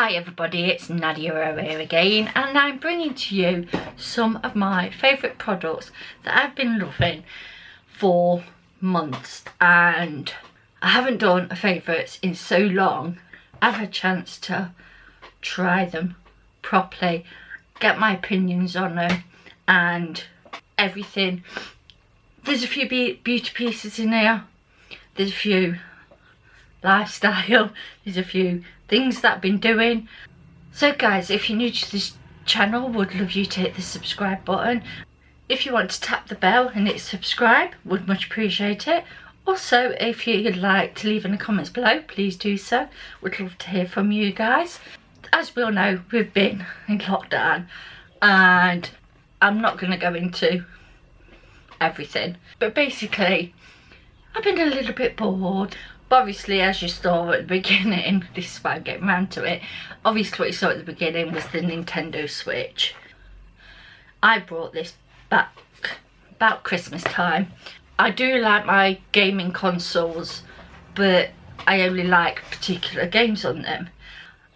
Hi everybody, it's Nadia here again, and I'm bringing to you some of my favourite products that I've been loving for months, and I haven't done a favourites in so long. I've had a chance to try them properly, get my opinions on them and everything. There's a few beauty pieces in here, there's a few lifestyle, there's a few things that I've been doing. So guys, if you're new to this channel, would love you to hit the subscribe button. If you want to tap the bell and hit subscribe, would much appreciate it. Also, if you'd like to leave in the comments below, please do so. Would love to hear from you guys. As we all know, we've been in lockdown and I'm not going to go into everything, but basically I've been a little bit bored. But obviously, as you saw at the beginning, this is why I'm getting round to it. Obviously what you saw at the beginning was the Nintendo Switch. I brought this back about Christmas time. I do like my gaming consoles, but I only like particular games on them.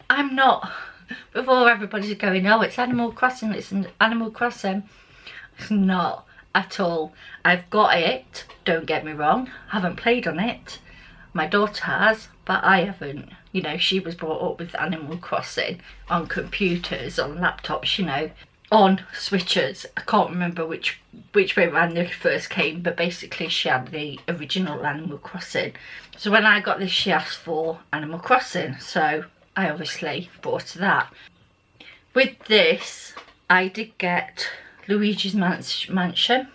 I'm not, before everybody's going, oh it's Animal Crossing, it's an Animal Crossing. It's not at all. I've got it, don't get me wrong, I haven't played on it. My daughter has, but I haven't. You know, she was brought up with Animal Crossing on computers, on laptops, you know, on switches. I can't remember which way around they first came, but basically she had the original Animal Crossing. So when I got this, she asked for Animal Crossing, so I obviously bought that. With this, I did get Luigi's Mansion,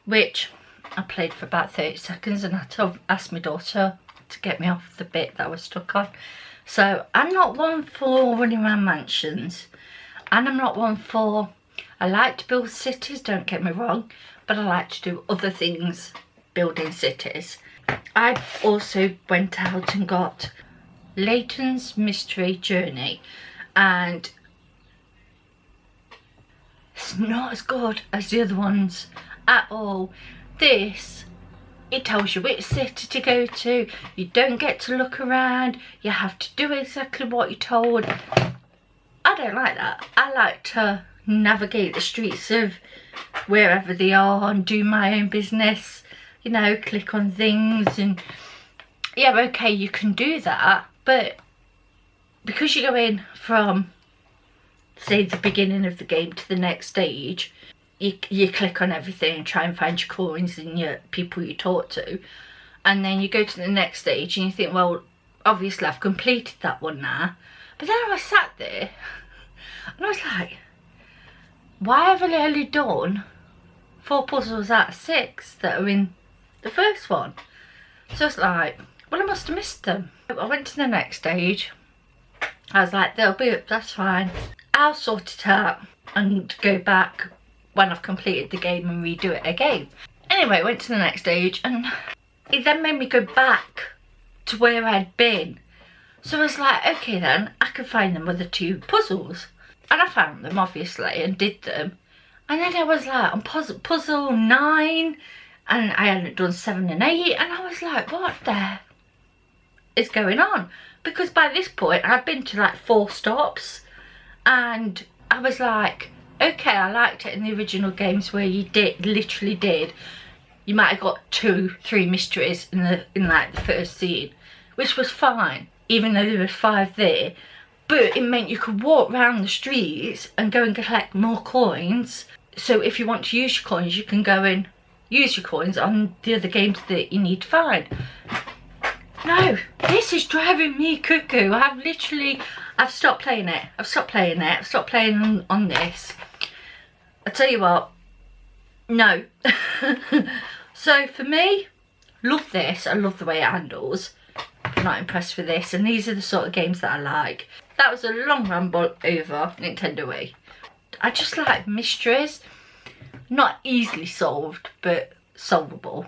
which I played for about 30 seconds and I had to ask my daughter to get me off the bit that I was stuck on. So I'm not one for running around mansions, and I'm not one for, I like to build cities, don't get me wrong, but I like to do other things building cities. I also went out and got Leightons Journey, and it's not as good as the other ones at all. This, it tells you which city to go to, you don't get to look around, you have to do exactly what you're told. I don't like that. I like to navigate the streets of wherever they are and do my own business, you know, click on things. And yeah, okay, you can do that, but because you're going from, say, the beginning of the game to the next stage, you click on everything and try and find your coins and your people you talk to, and then you go to the next stage and you think, well, obviously I've completed that one now. But then I sat there and I was like, why have I only done 4 puzzles out of 6 that are in the first one? So it's like, well, I must have missed them. I went to the next stage. I was like, that's fine, I'll sort it out and go back when I've completed the game and redo it again. Anyway, I went to the next stage and it then made me go back to where I'd been. So I was like, okay then, I can find them other 2 puzzles. And I found them obviously and did them. And then I was like on puzzle 9 and I hadn't done 7 and 8, and I was like, what the is going on? Because by this point I'd been to like 4 stops, and I was like, okay, I liked it in the original games where you literally did. You might have got 2-3 mysteries in like the first scene, which was fine, even though there were 5 there. But it meant you could walk around the streets and go and collect more coins. So if you want to use your coins, you can go and use your coins on the other games that you need to find. No, this is driving me cuckoo. I've stopped playing it. I've stopped playing on this. I tell you what, no. So for me, love this. I love the way it handles. I'm not impressed with this, and these are the sort of games that I like. That was a long ramble over Nintendo Wii. I just like mysteries, not easily solved, but solvable.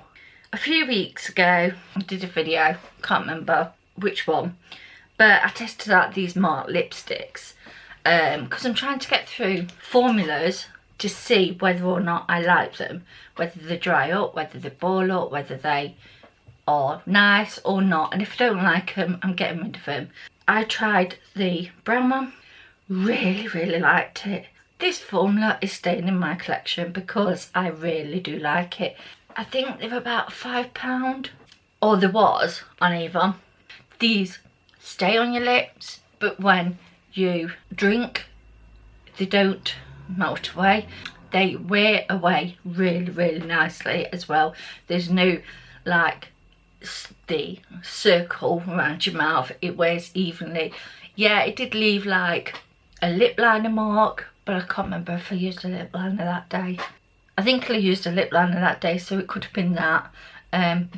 A few weeks ago, I did a video, can't remember which one, but I tested out these MORPH lipsticks because I'm trying to get through formulas to see whether or not I like them, whether they dry up, whether they ball up, whether they are nice or not. And if I don't like them, I'm getting rid of them. I tried the brown one, really liked it. This formula is staying in my collection because I really do like it. I think they're about £5, or there was on Avon. These stay on your lips, but when you drink, they don't melt away. They wear away really nicely as well. There's no like the circle around your mouth. It wears evenly. Yeah, it did leave like a lip liner mark, but I can't remember if I used a lip liner that day. I think I used a lip liner that day, so it could have been that.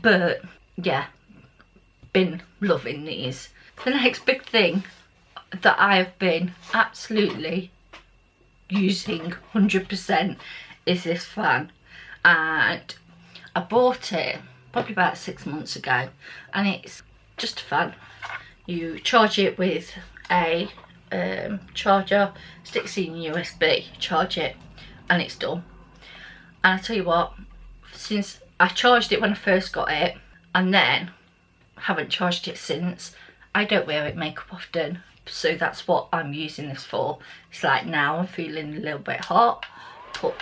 But yeah, been loving these. The next big thing that I have been absolutely using 100% is this fan, and I bought it probably about 6 months ago, and it's just a fan. You charge it with a charger, sticks in USB, charge it, and it's done. And I tell you what, since I charged it when I first got it, and then haven't charged it since, I don't wear it makeup often, so that's what I'm using this for. It's like now I'm feeling a little bit hot, put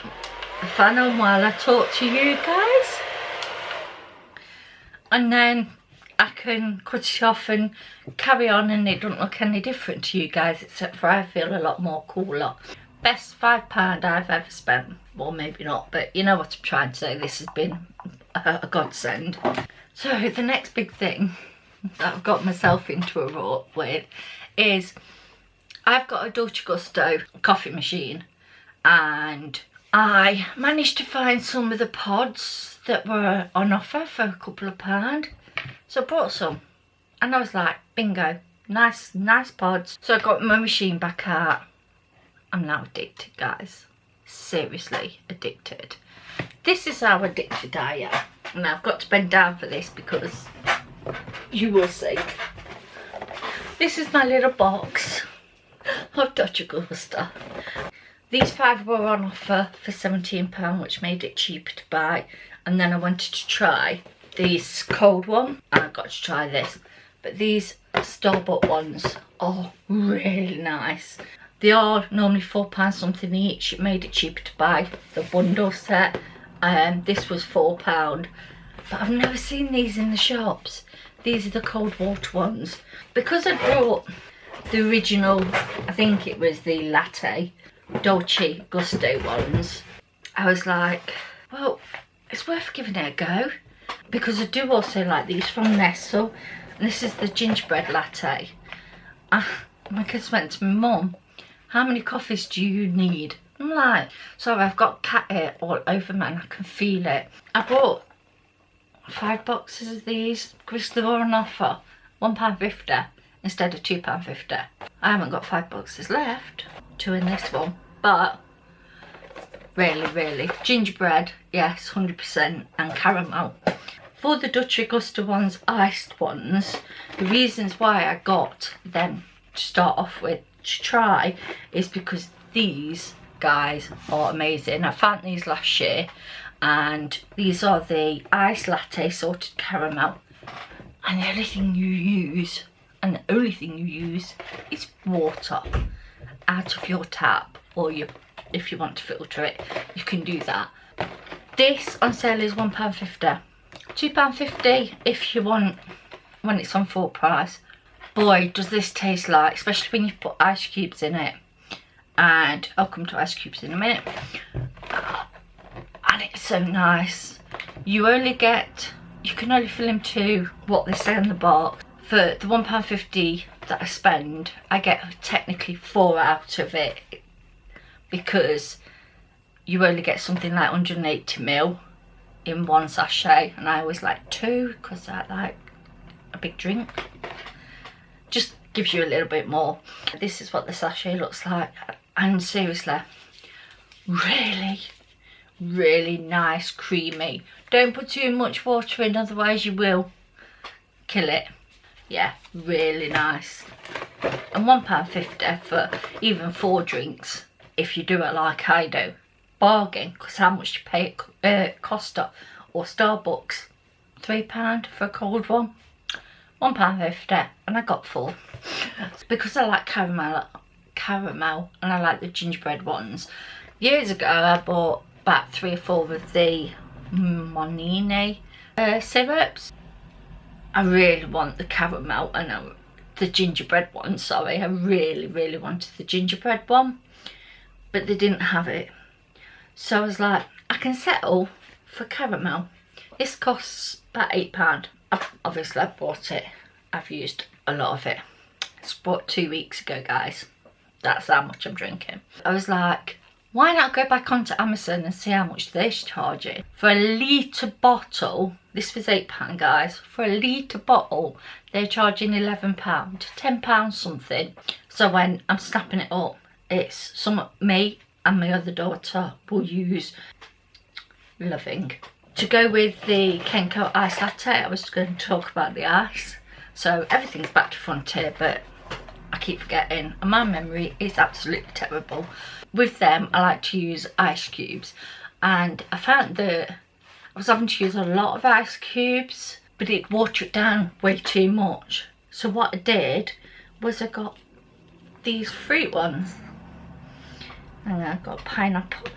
the fan on while I talk to you guys, and then I can cut it off and carry on, and it doesn't look any different to you guys, except for I feel a lot more cooler. Best £5 I've ever spent. Well, maybe not, but you know what I'm trying to say. This has been a godsend. So the next big thing that I've got myself into a rut with is I've got a Dolce Gusto coffee machine, and I managed to find some of the pods that were on offer for a couple of £. So I bought some, and I was like, bingo, nice pods. So I got my machine back out. I'm now addicted, guys. Seriously addicted. This is how addicted I am. And I've got to bend down for this because you will see. This is my little box of Dolce Gusto. These 5 were on offer for £17, which made it cheaper to buy. And then I wanted to try these cold one, and I got to try this. But these store-bought ones are really nice. They are normally £4 something each. It made it cheaper to buy the bundle set. This was £4, but I've never seen these in the shops. These are the cold water ones. Because I brought the original, I think it was the latte Dolce Gusto ones, I was like, well, it's worth giving it a go, because I do also like these from Nestle, and this is the gingerbread latte. My kids went to my mum, how many coffees do you need? I'm like, sorry, I've got cat hair all over me and I can feel it. I bought 5 boxes of these because they were on offer, £1.50 instead of £2.50. I haven't got 5 boxes left, 2 in this one, but really, gingerbread, yes, 100%, and caramel. For the Dolce Gusto ones, iced ones, the reasons why I got them to start off with to try is because these guys are amazing. I found these last year, and these are the iced latte salted caramel, and the only thing you use is water out of your tap, or if you want to filter it, you can do that. This on sale is £1.50, £2.50 if you want when it's on full price. Boy, does this taste like, especially when you put ice cubes in it, and I'll come to ice cubes in a minute. And it's so nice. You can only fill them to what they say on the box. For the £1.50 that I spend, I get technically 4 out of it, because you only get something like 180ml in one sachet, and I always like 2 because I like a big drink. Just gives you a little bit more. This is what the sachet looks like, and seriously, really nice, creamy. Don't put too much water in, otherwise you will kill it. Yeah, really nice. And £1.50 for even 4 drinks if you do it like I do. Bargain, because how much you pay at Costa or Starbucks? £3 for a cold one. £1.50, and I got 4. Because I like caramel and I like the gingerbread ones. Years ago I bought about 3 or 4 of the Monini syrups. I really want the caramel and the gingerbread one, sorry. I really wanted the gingerbread one, but they didn't have it. So I was like, I can settle for caramel. This costs about £8. Obviously I bought it. I've used a lot of it. It's bought 2 weeks ago, guys. That's how much I'm drinking. I was like, why not go back onto Amazon and see how much they're charging? For a litre bottle, this was £8, guys. For a litre bottle, they're charging £11, £10 something. So when I'm snapping it up, it's something me and my other daughter will use. Loving. To go with the Kiko ice latte, I was going to talk about the ice. So everything's back to front here, but I keep forgetting, and my memory is absolutely terrible. With them, I like to use ice cubes, and I found that I was having to use a lot of ice cubes, but it watered it down way too much. So what I did was I got these fruit ones, and I got pineapple,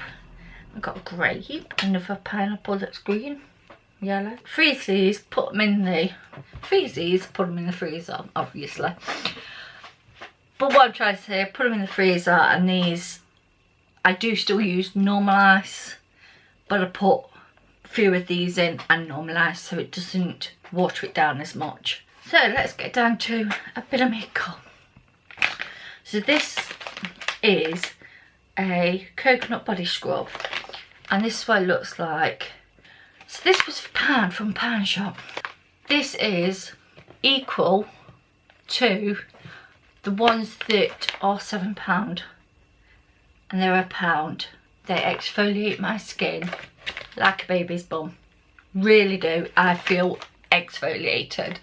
I got grape, another pineapple that's green, yellow. Freeze these, put them in the freezer, obviously. But what I'm trying to say, put them in the freezer, and these, I do still use normal ice, but I put a few of these in and normal ice so it doesn't water it down as much. So let's get down to a bit of makeup. So this is a coconut body scrub, and this is what it looks like. So this was £1 from Pound Shop. This is equal to the ones that are £7, and they're £1. They exfoliate my skin like a baby's bum. Really do. I feel exfoliated.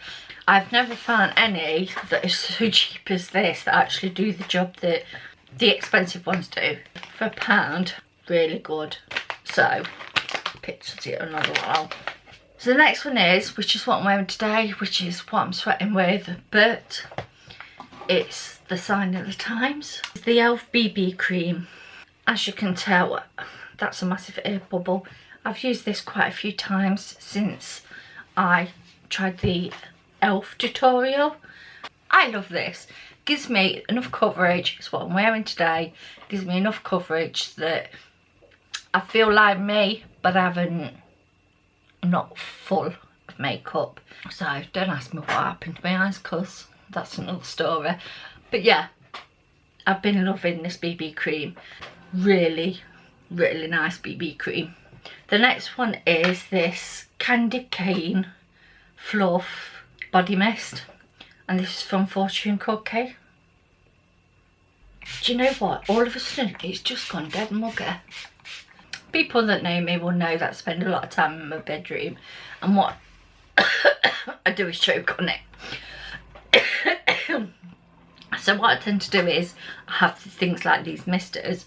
I've never found any that is so cheap as this that actually do the job that the expensive ones do. For £1, really good. So, pictures it another one. So the next one is, which is what I'm wearing today, which is what I'm sweating with, but it's the sign of the times. It's the e.l.f. BB cream. As you can tell, that's a massive air bubble. I've used this quite a few times since I tried the e.l.f. tutorial. I love this. Gives me enough coverage. It's what I'm wearing today. Gives me enough coverage that I feel like me, but I haven't, not full of makeup. So don't ask me what happened to my eyes, because that's another story. But yeah, I've been loving this BB cream. Really nice BB cream. The next one is this Candy Cane Fluff Body Mist, and this is from Fortune Cookie. Do you know what? All of a sudden it's just gone dead muggy. People that know me will know that I spend a lot of time in my bedroom, and what I do is choke on it. So what I tend to do is I have things like these misters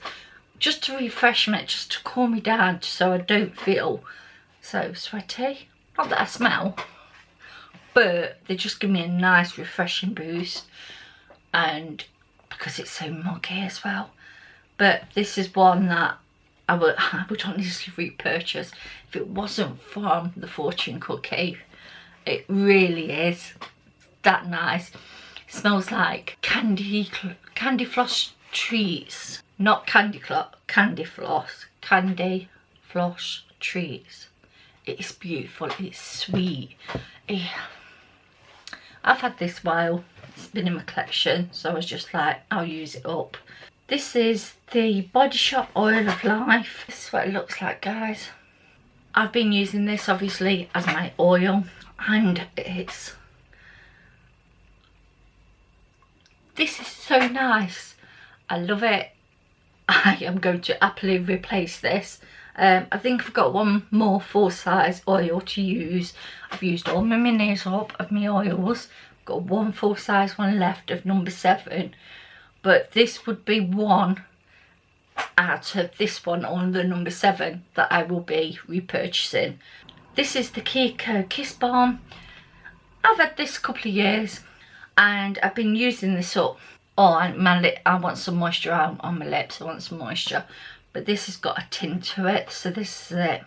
just to refresh me, just to cool me down, so I don't feel so sweaty. Not that I smell, but they just give me a nice refreshing boost, and because it's so muggy as well. But this is one that I would honestly repurchase if it wasn't from the Fortune Cookie. It really is that nice. It smells like candy floss treats, not candy floss treats. It's beautiful, it's sweet. I've had this while, it's been in my collection, so I was just like, I'll use it up. This is the Body Shop Oil of Life. This is what it looks like, guys. I've been using this obviously as my oil, and this is so nice. I love it. I am going to happily replace this. I think I've got one more full-size oil to use. I've used all my minis up of my oils. I've got one full-size one left of number 7. But this would be one out of this one on the number 7 that I will be repurchasing. This is the Kiko Kiss Balm. I've had this a couple of years and I've been using this up. Oh, and my lip, I want some moisture on my lips. I want some moisture. But this has got a tint to it. So this is it.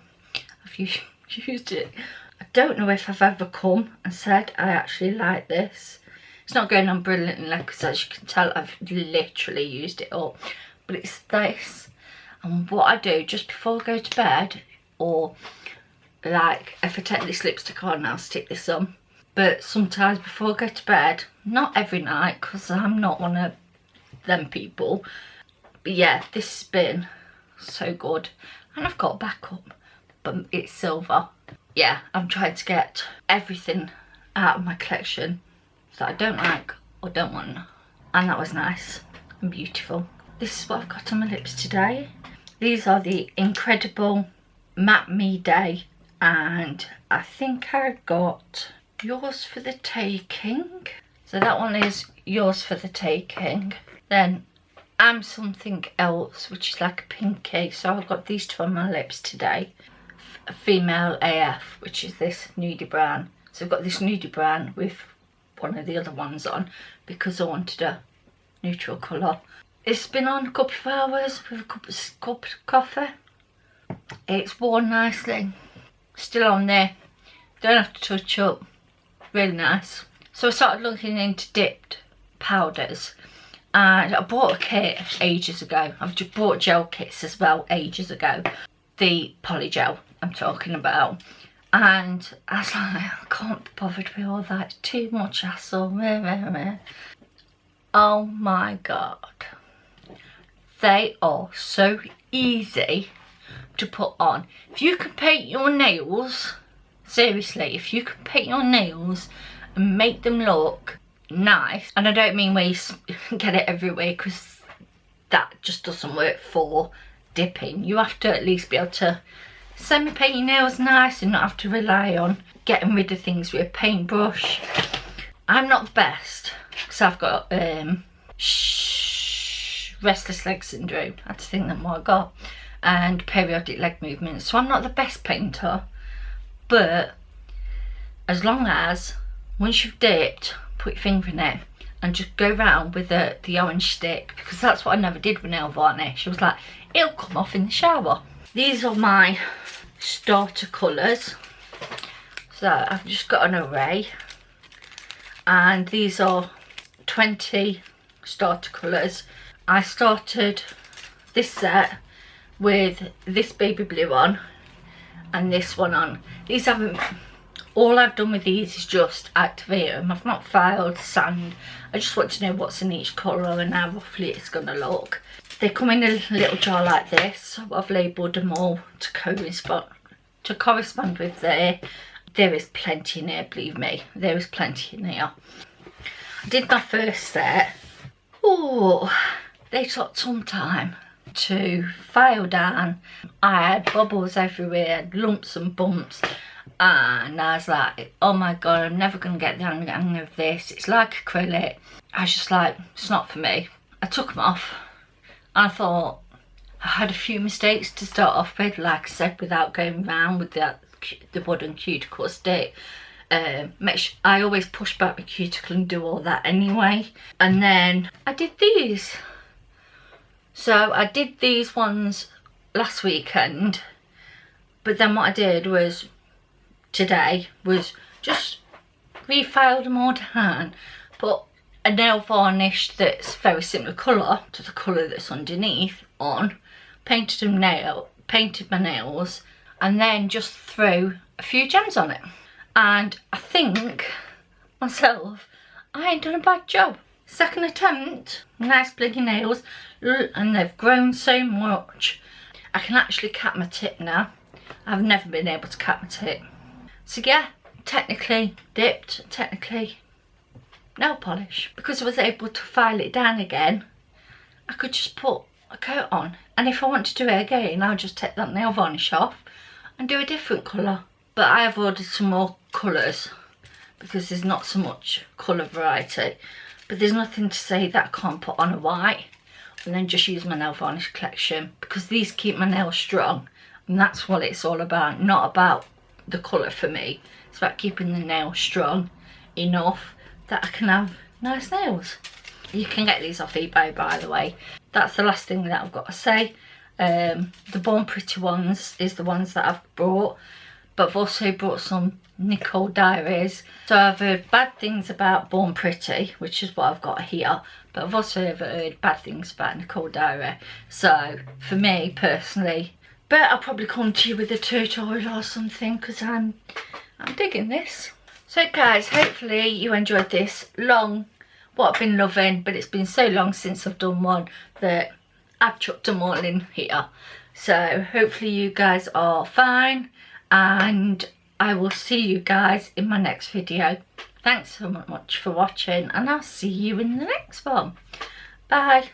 I've used it. I don't know if I've ever come and said I actually like this. It's not going on brilliantly because, as you can tell, I've literally used it up. But it's this. And what I do just before I go to bed, or like if I take this lipstick on, I'll stick this on. But sometimes before I go to bed, not every night because I'm not one of them people. But yeah, this has been so good. And I've got backup, but it's silver. Yeah, I'm trying to get everything out of my collection that I don't like or don't want. And that was nice and beautiful. This is what I've got on my lips today. These are the Incredible Matte Me Day. And I think I got Yours for the Taking. So that one is Yours for the Taking. Then I'm Something Else, which is like a pinky. So I've got these two on my lips today. Female AF, which is this nudie brown. So I've got this nudie brown with one of the other ones on because I wanted a neutral colour. It's been on a couple of hours with a cup of coffee. It's worn nicely. Still on there. Don't have to touch up. Really nice. So I started looking into dipped powders. And I bought a kit ages ago. I've just bought gel kits as well ages ago. The polygel I'm talking about. And I was like, I can't be bothered with all that. It's too much hassle. Oh my god. They are so easy to put on. If you can paint your nails, seriously, if you can paint your nails and make them look nice, and I don't mean where you get it everywhere because that just doesn't work for dipping. You have to at least be able to semi-paint your nails nice and not have to rely on getting rid of things with a paintbrush. I'm not the best because I've got restless leg syndrome. That's the thing that I got, and periodic leg movements. So I'm not the best painter, but as long as once you've dipped, put your finger in it and just go round with the orange stick, because that's what I never did with nail varnish. I was like, it'll come off in the shower. These are my starter colours. So I've just got an array, and these are 20 starter colours. I started this set with this baby blue on and this one on. These haven't, all I've done with these is just activate them. I've not filed, sand. I just want to know what's in each colour and how roughly it's going to look. They come in a little jar like this. So I've labelled them all to correspond with there. There is plenty in here, believe me. There is plenty in here. I did my first set. Oh, they took some time to file down. I had bubbles everywhere, lumps and bumps, and I was like, oh my god, I'm never going to get the hang of this. It's like acrylic. I was just like, it's not for me. I took them off. I thought I had a few mistakes to start off with, like I said, without going round with the wooden cuticle stick. I always push back my cuticle and do all that anyway. And then I did these. So I did these ones last weekend, but then what I did was today was just refiled them all down, put a nail varnish that's very similar colour to the colour that's underneath on, painted my nails, and then just threw a few gems on it. And I think myself, I ain't done a bad job. Second attempt, nice blingy nails, and they've grown so much. I can actually cap my tip now. I've never been able to cap my tip. So yeah, technically dipped, technically nail polish. Because I was able to file it down again, I could just put a coat on. And if I want to do it again, I'll just take that nail varnish off and do a different colour. But I have ordered some more colours because there's not so much colour variety. But there's nothing to say that I can't put on a white and then just use my nail varnish collection, because these keep my nails strong, and that's what it's all about. Not about the colour for me. It's about keeping the nail strong enough that I can have nice nails. You can get these off eBay, by the way. That's the last thing that I've got to say. The Born Pretty ones is the ones that I've brought, but I've also brought some Nicole diaries. So I've heard bad things about Born Pretty, which is what I've got here, but I've also heard bad things about Nicole diary. So for me personally, but I'll probably come to you with a tutorial or something, because I'm digging this. So guys, hopefully you enjoyed this long, what I've been loving, but it's been so long since I've done one that I've chucked them all in here. So hopefully you guys are fine, and I will see you guys in my next video. Thanks so much for watching, and I'll see you in the next one. Bye.